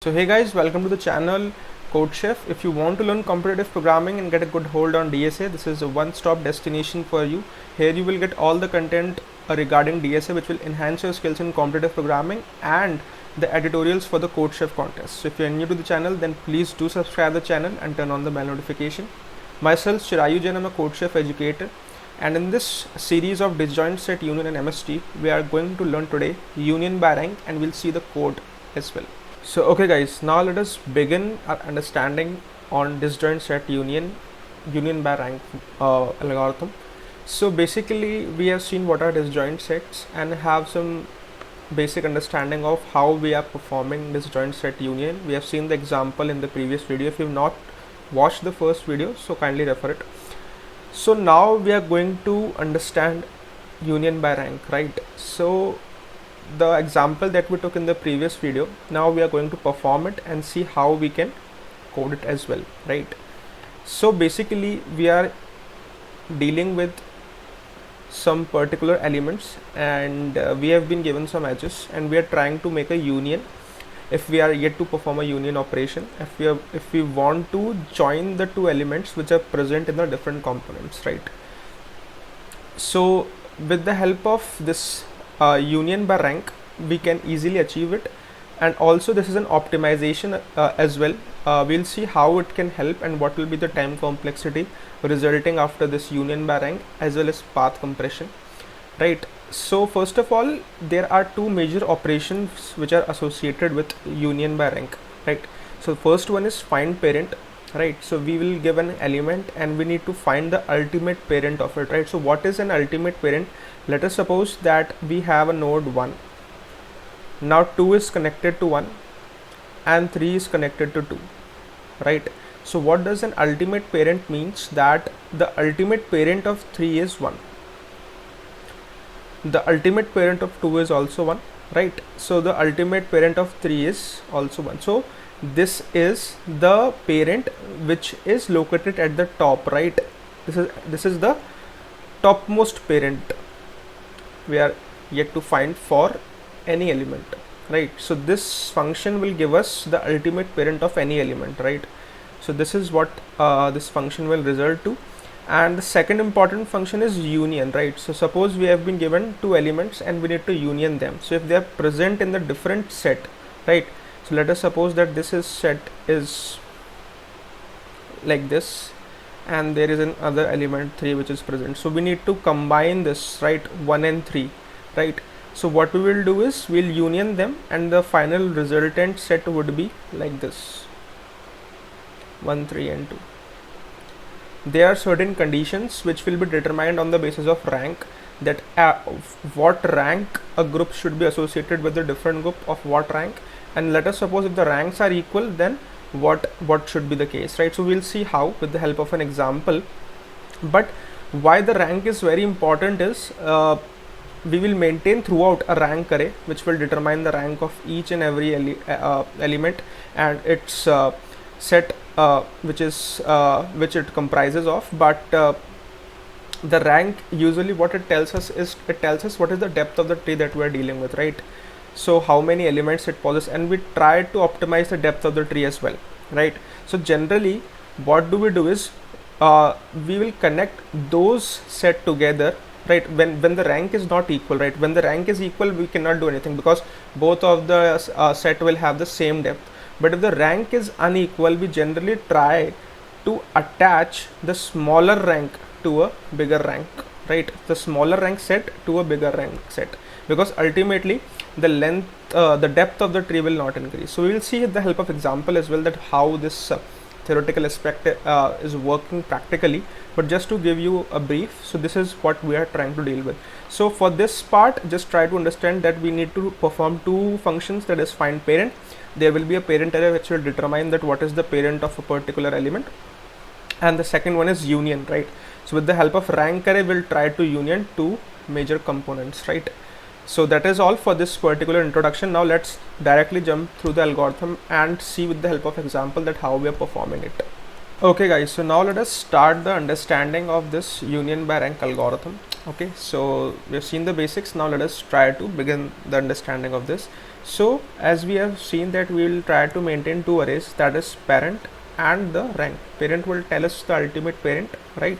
So hey guys, welcome to the channel CodeChef. If you want to learn competitive programming and get a good hold on DSA, this is a one-stop destination for you. Here you will get all the content regarding DSA which will enhance your skills in competitive programming and the editorials for the CodeChef contest. So if you are new to the channel, then please do subscribe the channel and turn on the bell notification. Myself, Chirayu Jain, I'm a CodeChef educator, and in this series of Disjoint Set Union and MST, we are going to learn today Union by rank, and we'll see the code as well. So okay guys, now let us begin our understanding on disjoint set union by rank algorithm. So basically we have seen what are disjoint sets and have some basic understanding of how we are performing disjoint set union. We have seen the example in the previous video. If you have not watched the first video, so kindly refer it. So now we are going to understand union by rank, right? So the example that we took in the previous video, now we are going to perform it and see how we can code it as well, right? So basically we are dealing with some particular elements, and we have been given some edges, and we are trying to make a union. If we are yet to perform a union operation, if we want to join the two elements which are present in the different components, right? So with the help of this union by rank, we can easily achieve it, and also this is an optimization as well. We'll see how it can help and what will be the time complexity resulting after this union by rank, as well as path compression, right? So first of all, there are two major operations which are associated with union by rank, right? So first one is find parent, right? So we will give an element and we need to find the ultimate parent of it, right? So what is an ultimate parent? Let us suppose that we have a node 1. Now 2 is connected to 1 and 3 is connected to 2, right? So what does an ultimate parent means? That the ultimate parent of 3 is 1. The ultimate parent of 2 is also 1, right? So the ultimate parent of 3 is also 1. So this is the parent which is located at the top, right? This is the topmost parent we are yet to find for any element, right? So this function will give us the ultimate parent of any element, right? So this is what this function will result to. And the second important function is union, right? So suppose we have been given two elements and we need to union them. So if they are present in the different set, right? So let us suppose that this is set is like this, and there is another element 3 which is present. So we need to combine this, right? 1 and 3, right? So what we will do is we'll union them, and the final resultant set would be like this: 1, 3 and 2. There are certain conditions which will be determined on the basis of rank, that what rank a group should be associated with a different group of what rank. And let us suppose if the ranks are equal, then what should be the case, right? So we'll see how with the help of an example. But why the rank is very important is we will maintain throughout a rank array which will determine the rank of each and every element and its set which it comprises of. But the rank, usually what it tells us is, it tells us what is the depth of the tree that we are dealing with, right? So how many elements it possesses, and we try to optimize the depth of the tree as well, right? So generally what do we do is we will connect those set together, right? When the rank is not equal, right? When the rank is equal, we cannot do anything because both of the set will have the same depth. But if the rank is unequal, we generally try to attach the smaller rank to a bigger rank, right? The smaller rank set to a bigger rank set, because ultimately the length, the depth of the tree will not increase. So we will see with the help of example as well that how this theoretical aspect is working practically. But just to give you a brief, so this is what we are trying to deal with. So for this part, just try to understand that we need to perform two functions, that is find parent. There will be a parent array which will determine that what is the parent of a particular element, and the second one is union, right? So with the help of rank array, we'll try to union two major components, right? So that is all for this particular introduction. Now let's directly jump through the algorithm and see with the help of example that how we are performing it. Okay guys, so now let us start the understanding of this union by rank algorithm. Okay, so we have seen the basics. Now let us try to begin the understanding of this. So as we have seen that we will try to maintain two arrays, that is parent and the rank. Parent will tell us the ultimate parent, right?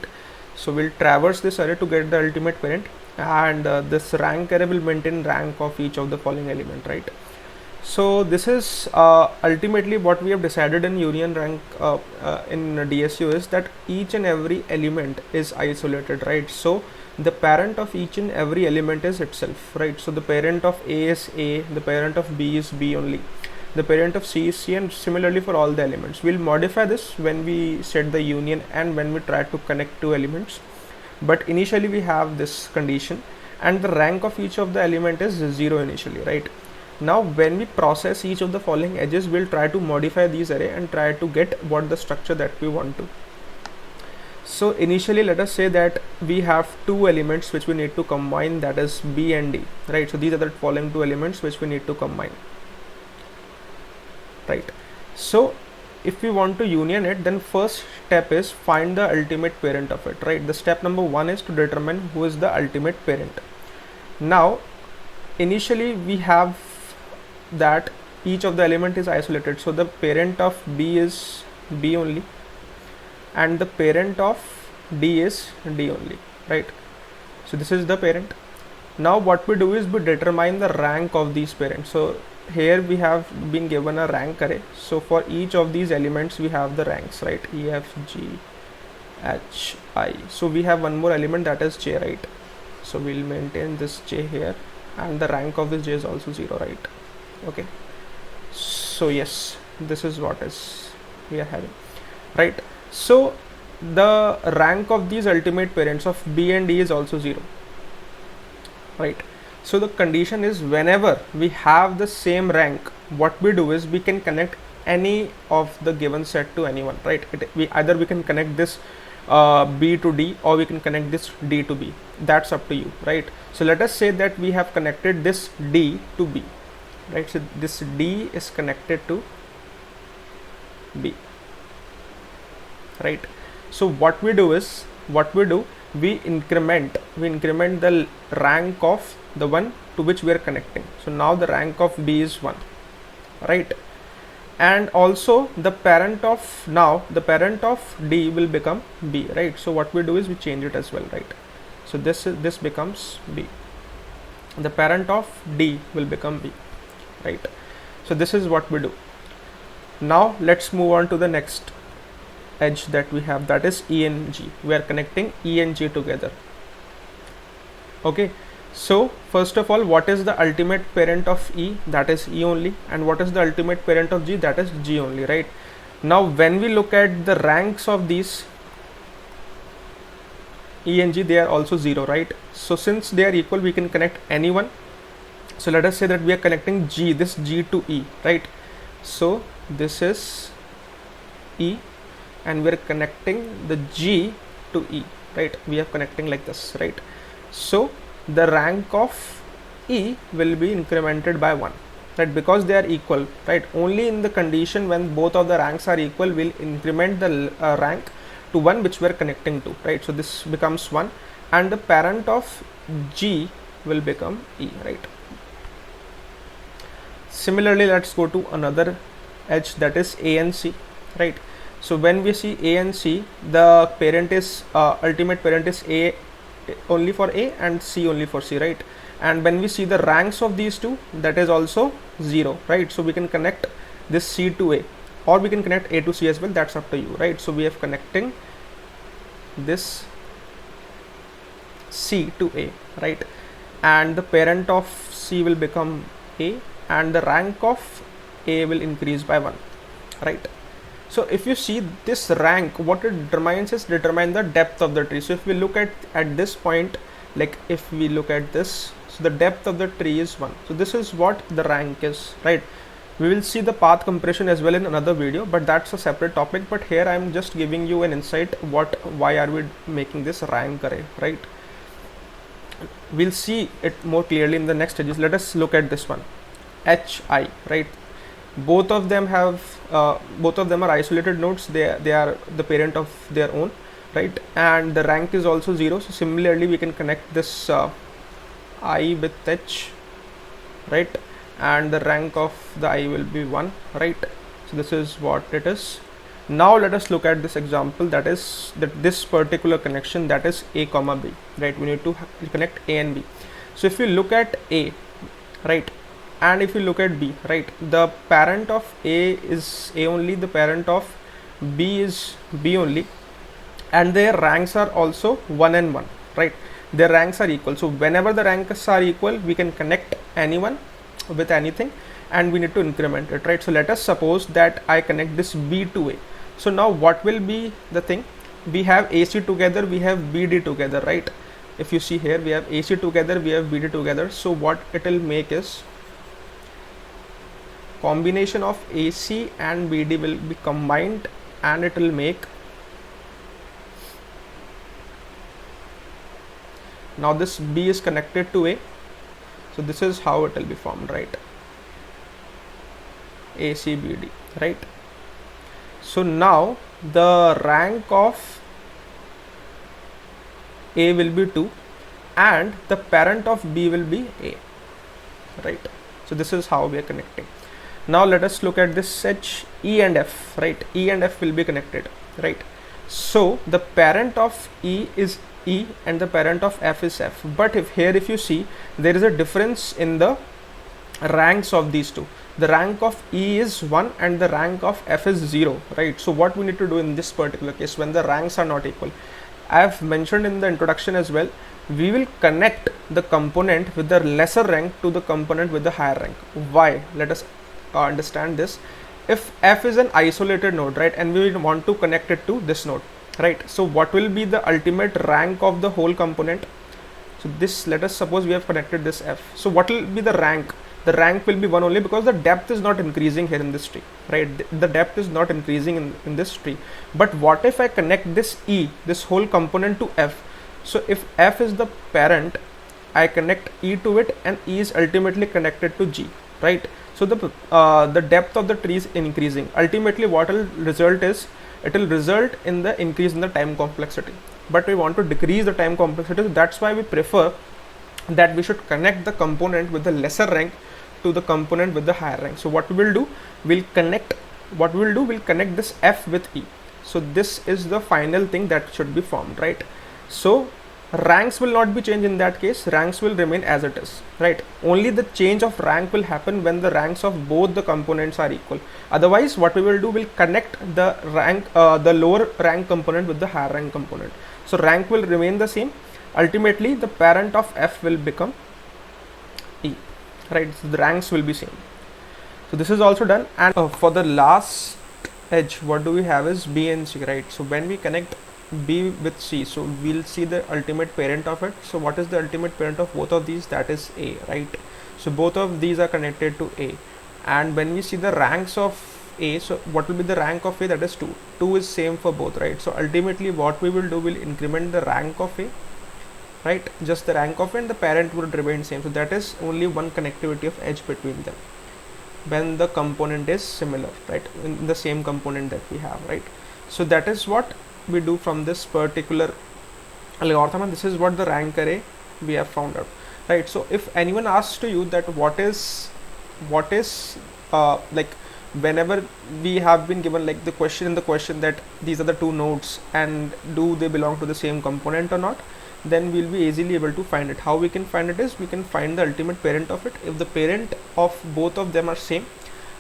So we'll traverse this array to get the ultimate parent, and this rank array will maintain rank of each of the following element, right? So this is ultimately what we have decided in union rank in DSU, is that each and every element is isolated, right? So the parent of each and every element is itself, right? So the parent of A is A, the parent of B is B only, the parent of C is C, and similarly for all the elements. We'll modify this when we set the union and when we try to connect two elements, but initially we have this condition, and the rank of each of the element is 0 initially, right? Now when we process each of the following edges, we'll try to modify these array and try to get what the structure that we want to. So initially let us say that we have two elements which we need to combine, that is B and D, right? So these are the following two elements which we need to combine, right? So if we want to union it, then first step is find the ultimate parent of it, right? The step number one is to determine who is the ultimate parent. Now initially we have that each of the element is isolated, so the parent of B is B only and the parent of D is D only, right? So this is the parent. Now what we do is we determine the rank of these parents. So here we have been given a rank array, so for each of these elements we have the ranks, right? E, F, G, H, I. So we have one more element, that is J, right? So we'll maintain this J here, and the rank of this J is also 0, right? Okay, so yes, this is what is we are having, right? So the rank of these ultimate parents of B and D is also 0, right? So the condition is whenever we have the same rank, what we do is we can connect any of the given set to anyone, right? We can connect this B to D, or we can connect this D to B. That's up to you, right? So let us say that we have connected this D to B, right? So this D is connected to B, right? So what we do is we increment the rank of the one to which we are connecting. So now the rank of D is 1, right? And also the parent of D will become B, right? So what we do is we change it as well, right? So this becomes B. The parent of D will become B, right? So this is what we do. Now let's move on to the next edge that we have, that is E and G. We are connecting E and G together. Okay, so first of all, what is the ultimate parent of E? That is E only. And what is the ultimate parent of G? That is G only, right? Now when we look at the ranks of these E and G, they are also 0, right? So since they are equal, we can connect anyone. So let us say that we are connecting G, this G to E, right? So this is E, and we're connecting the G to E, right? We are connecting like this, right? So the rank of E will be incremented by 1, right? Because they are equal, right? Only in the condition when both of the ranks are equal, we'll increment the rank to 1 which we're connecting to, right? So this becomes 1, and the parent of G will become E, right? Similarly, let's go to another edge, that is A and C, right? So when we see A and C, the parent is ultimate parent is A only for A and C only for C, right? And when we see the ranks of these two, that is also 0, right? So we can connect this C to A, or we can connect A to C as well, that's up to you, right? So we have connecting this C to A, right? And the parent of C will become A, and the rank of A will increase by 1, right? So if you see this rank, what it determines is determine the depth of the tree. So if we look at this point, like if we look at this, so the depth of the tree is 1. So this is what the rank is, right? We will see the path compression as well in another video, but that's a separate topic. But here I'm just giving you an insight why are we making this rank array, right? We'll see it more clearly in the next stages. Let us look at this one, HI, right? Both of them are isolated nodes. They are the parent of their own, right? And the rank is also 0. So similarly, we can connect this I with H, right? and the rank of the I will be 1, right? So this is what it is. Now let us look at this example, that is that this particular connection, that is A comma B, right? We need to connect A and B. So if you look at A, right, and if you look at B, right, the parent of A is A only, the parent of B is B only, and their ranks are also 1 and 1, right? Their ranks are equal. So whenever the ranks are equal, we can connect anyone with anything, and we need to increment it, right? So let us suppose that I connect this B to A. So now what will be the thing? We have AC together, we have BD together, right? If you see here, we have AC together, we have BD together. So what it will make is combination of AC and BD will be combined, and it will make, now this B is connected to A. So this is how it will be formed, right? ACBD, right? So now the rank of A will be 2 and the parent of B will be A, right? So this is how we are connecting. Now let us look at this H, E and F, right? E and F will be connected, right? So the parent of E is E and the parent of F is F. But if you see, there is a difference in the ranks of these two. The rank of E is 1 and the rank of F is 0, right? So what we need to do in this particular case when the ranks are not equal, I have mentioned in the introduction as well, we will connect the component with the lesser rank to the component with the higher rank. Why? Let us understand this. If F is an isolated node, right, and we want to connect it to this node, right? So what will be the ultimate rank of the whole component? So this, let us suppose we have connected this F. So what will be the rank? The rank will be 1 only because the depth is not increasing here in this tree, right? The depth is not increasing in this tree. But what if I connect this E, this whole component to F? So if F is the parent, I connect E to it, and E is ultimately connected to G, right? So the depth of the tree is increasing. Ultimately what will result is, it will result in the increase in the time complexity. But we want to decrease the time complexity, so that's why we prefer that we should connect the component with the lesser rank to the component with the higher rank. So what we will do, we'll connect this F with E. So this is the final thing that should be formed, right? So ranks will not be changed in that case, ranks will remain as it is, right? Only the change of rank will happen when the ranks of both the components are equal. Otherwise what we will do, we'll connect the rank, the lower rank component with the higher rank component. So rank will remain the same. Ultimately the parent of F will become E, right? So the ranks will be same. So this is also done. And for the last edge, what do we have is B and C, right? So when we connect B with C, so we'll see the ultimate parent of it. So what is the ultimate parent of both of these? That is A, right? So both of these are connected to A. And when we see the ranks of A, so what will be the rank of A? That is 2. 2 is same for both, right? So ultimately what we will do, we'll increment the rank of A, right? Just the rank of A, and the parent would remain same. So that is only one connectivity of edge between them when the component is similar, right? In the same component that we have, right? So that is what we do from this particular algorithm, and this is what the rank array we have found out, right? So if anyone asks to you that what is like, whenever we have been given like the question that these are the two nodes and do they belong to the same component or not, then we'll be easily able to find it. How we can find it is, we can find the ultimate parent of it. If the parent of both of them are same,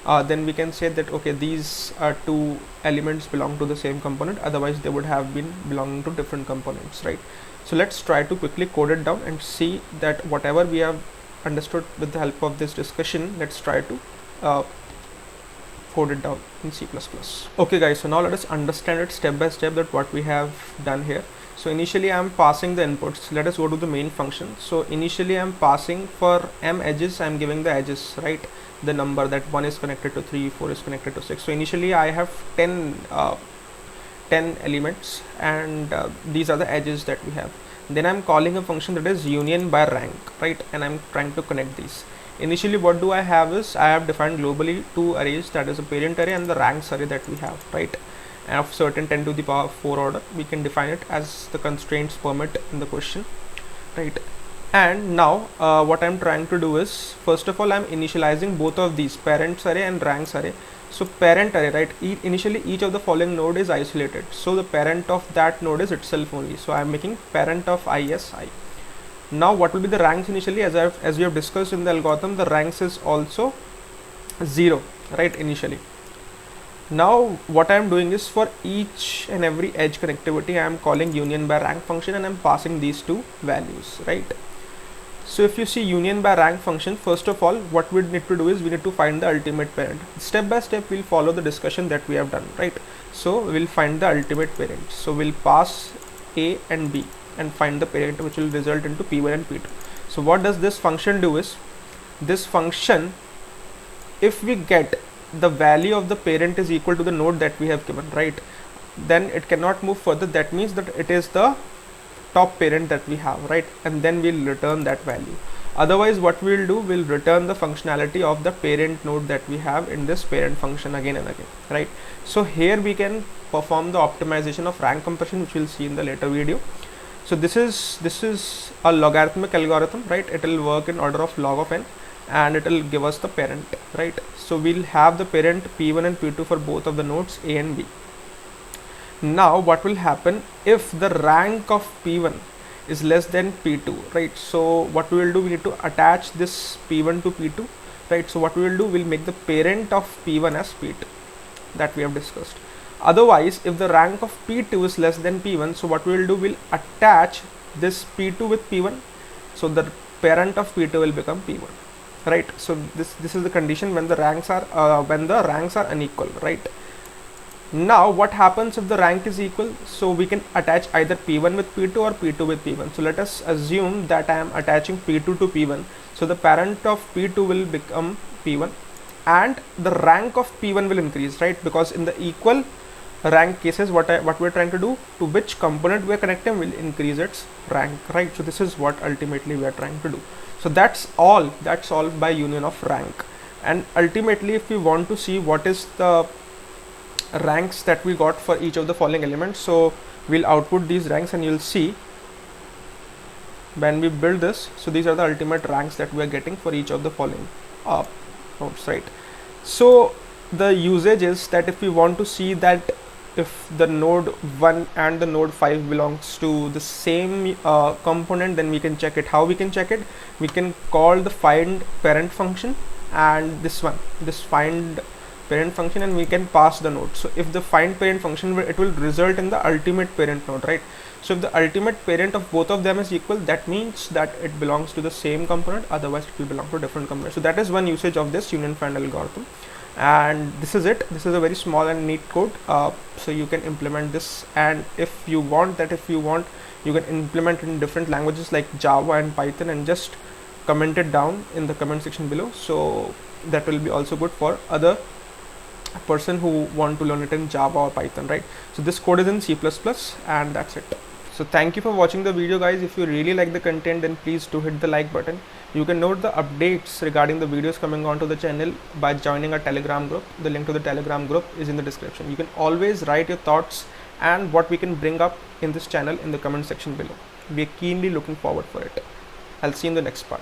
then we can say that okay, these two elements belong to the same component, otherwise they would have been belonging to different components, right? So let's try to quickly code it down and see that whatever we have understood with the help of this discussion, let's try to code it down in C++. Okay guys, so now let us understand it step by step, that what we have done here. So initially I am passing the inputs. Let us go to the main function. So initially I am passing for m edges, I am giving the edges, right? The number that 1 is connected to 3, 4 is connected to 6. So initially I have 10 elements, and these are the edges that we have. Then I'm calling a function that is union by rank, right? And I'm trying to connect these. Initially what do I have is, I have defined globally two arrays, that is a parent array and the ranks array that we have, right? And of certain 10 to the power 4 order, we can define it as the constraints permit in the question, right? And now what I'm trying to do is, first of all, I'm initializing both of these, parents array and ranks array. So parent array, right, initially each of the following node is isolated, so the parent of that node is itself only, so I'm making parent of ISI. Now what will be the ranks initially? As we have discussed in the algorithm, the ranks is also 0, right, initially. Now what I am doing is, for each and every edge connectivity, I am calling union by rank function and I am passing these two values, right? So if you see union by rank function, first of all, what we need to do is we need to find the ultimate parent. Step by step we'll follow the discussion that we have done, right? So we'll find the ultimate parent. So we'll pass A and B and find the parent, which will result into P1 and P2. So what does this function do is, this function, if we get the value of the parent is equal to the node that we have given, right, then it cannot move further. That means that it is the top parent that we have, right, and then we'll return that value. Otherwise what we'll do, we'll return the functionality of the parent node that we have in this parent function again and again, right? So here we can perform the optimization of rank compression, which we'll see in the later video. So this is a logarithmic algorithm, right? It will work in order of log of n and it will give us the parent, right? So we'll have the parent P1 and P2 for both of the nodes A and B. Now what will happen if the rank of P1 is less than P2, right? So what we will do, we need to attach this P1 to P2, right? So what we will do, we'll make the parent of P1 as P2, that we have discussed. Otherwise, if the rank of P2 is less than P1, so what we will do, we'll attach this P2 with P1, so the parent of P2 will become P1, right? So this is the condition when the ranks are unequal, right? Now what happens if the rank is equal? So we can attach either P1 with P2 or P2 with P1. So let us assume that I am attaching P2 to P1, so the parent of P2 will become P1 and the rank of P1 will increase, right? Because in the equal rank cases, what we're trying to do, to which component we are connecting will increase its rank, right? So this is what ultimately we are trying to do. So that's all by union of rank. And ultimately, if we want to see what is the ranks that we got for each of the following elements, so we'll output these ranks and you'll see when we build this. So these are the ultimate ranks that we are getting for each of the following nodes, right? So the usage is that if we want to see that if the node 1 and the node 5 belongs to the same component, then we can check it. How we can check it? We can call the find parent function and this find parent function, and we can pass the node. So if the find parent function, it will result in the ultimate parent node, right? So if the ultimate parent of both of them is equal, that means that it belongs to the same component, otherwise it will belong to a different component. So that is one usage of this union find algorithm, and this is it. This is a very small and neat code, so you can implement this, and if you want, you can implement in different languages like Java and Python and just comment it down in the comment section below. So that will be also good for other person who want to learn it in Java or Python, right? So this code is in C++, and that's it. So thank you for watching the video, guys. If you really like the content, then please do hit the like button. You can note the updates regarding the videos coming onto the channel by joining our Telegram group. The link to the Telegram group is in the description. You can always write your thoughts and what we can bring up in this channel in the comment section below. We are keenly looking forward for it. I'll see you in the next part.